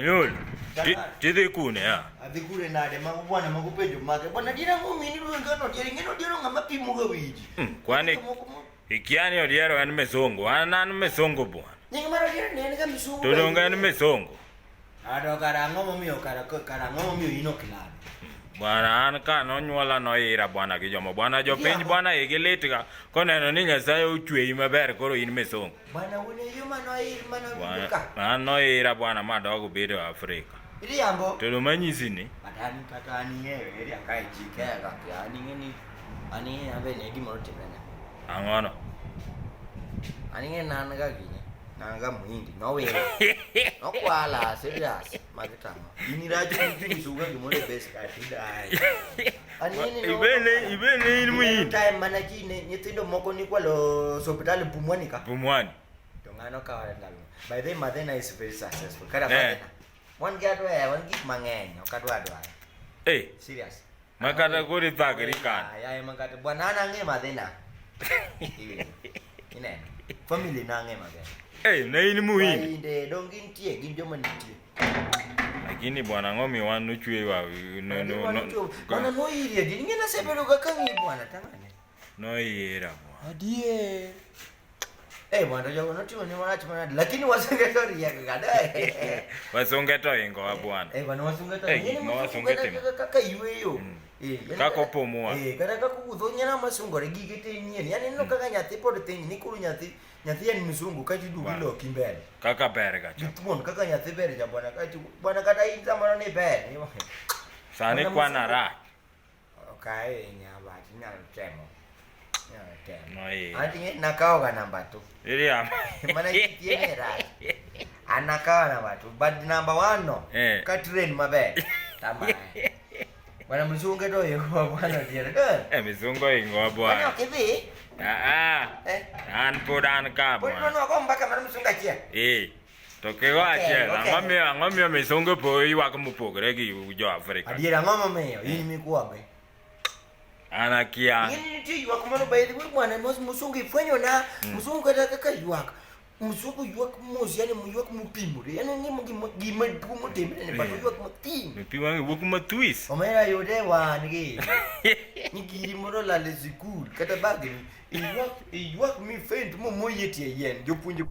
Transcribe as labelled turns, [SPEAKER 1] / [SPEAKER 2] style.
[SPEAKER 1] Nyul. Tidhi kune ya.
[SPEAKER 2] Adhi kune nade mago bwana mago penjo make. Bwana dira ng'omini ruengano diere ng'eno diero ng'ama pimo ga wiji.
[SPEAKER 1] Kwani ikiani odiero en mesongo. An mesongo bwana.
[SPEAKER 2] Nyingi mara diere ne en ga misungu.
[SPEAKER 1] Tudonga en mesongo.
[SPEAKER 2] Ado karang'o momiyo karang'o momiyo ino kilado.
[SPEAKER 1] Bwana an ka nonyuola noira bwana gi jomo bwana jopiny bwana igi lit ga koneno ni Nyasaye ochweyi maber koro in mesongo.
[SPEAKER 2] Bwana wune yuma noir mana
[SPEAKER 1] Bwana an noira bwana madogo bedo Afrika.
[SPEAKER 2] Iriambo.
[SPEAKER 1] To manyisi ni
[SPEAKER 2] Patani kata ani eri akai jikega ani ngeni ani abe ne gimoro timene.
[SPEAKER 1] Ang'ono.
[SPEAKER 2] Ani ngeni nan ga gini. Nan ga muindi no were. No kwala serious magitamo. Ini raju ni suga gimoro base ka tidai. Ani ni no.
[SPEAKER 1] Ibene in muindi.
[SPEAKER 2] Time mana ji ne nyithindo moko ni kwalo hospital Pumwani ka.
[SPEAKER 1] Pumwani.
[SPEAKER 2] To ngano ka wale ndalo. By the way Madena is very successful. Kada Madena. One get where one give mangeng okadwa dwa. Serious.
[SPEAKER 1] Makata kuri thagri kan.
[SPEAKER 2] Ya makata bwana nange Madena. Ine. Family nange Madena.
[SPEAKER 1] Na in muindi.
[SPEAKER 2] Inde dongin tie gin joma nitie.
[SPEAKER 1] Lakini bwana ngomi wanu chwe wa no.
[SPEAKER 2] Bwana no irie gin ngena sebedo ga kangi bwana tangane.
[SPEAKER 1] No ira bwana.
[SPEAKER 2] Adie. Bwana jogo notimo ni marach manade lakini wasungeto riek gada.
[SPEAKER 1] Wasungeto ingo wa bwana.
[SPEAKER 2] Bwana wasungeto.
[SPEAKER 1] No wasungeto.
[SPEAKER 2] Kaka yweyo.
[SPEAKER 1] Kako pomua.
[SPEAKER 2] Kada kakudho nyana masungore gige te nyien. Yani no kaka nyathi pod tin ni kuru nyathi en misungu ka ji dulo kimbele.
[SPEAKER 1] Kaka berga cha.
[SPEAKER 2] Tuon kaka nyathi ber ja bwana ka bwana kata inza mano ni ber.
[SPEAKER 1] Sani kwana ra.
[SPEAKER 2] Okay nyaba nyalo temo.
[SPEAKER 1] No
[SPEAKER 2] Ati nakao ga namba 2.
[SPEAKER 1] Iriam.
[SPEAKER 2] Mana tiene ra. Anakawa namba 2. But number 1 no. Ka train maber. Tama. Bwana mzungu to yego bwana tiere.
[SPEAKER 1] Mzungu ingo bwana.
[SPEAKER 2] Bwana kivi?
[SPEAKER 1] An podan ka bwana.
[SPEAKER 2] Bwana no ko mbaka mar mzungu achie.
[SPEAKER 1] To kego achie. Ang'omiyo mzungu po ywak mopogore gi jo Afrika.
[SPEAKER 2] Adiera ng'omo miyo in mikuombe.
[SPEAKER 1] Ana kia.
[SPEAKER 2] Yini ti ywak mano baidhi bwana mzungu ifwenyo na mzungu kaka ywak. Mzungu ywak mos yani ywak mopimore. Yani ngimo gima dumo tembe ne pato ywak matin.
[SPEAKER 1] Mpiwa wuok matwis.
[SPEAKER 2] Omera yude wan gi. Ngiri moro la le school kata bagni. Ywak mi fend mo moyetie yen jopunje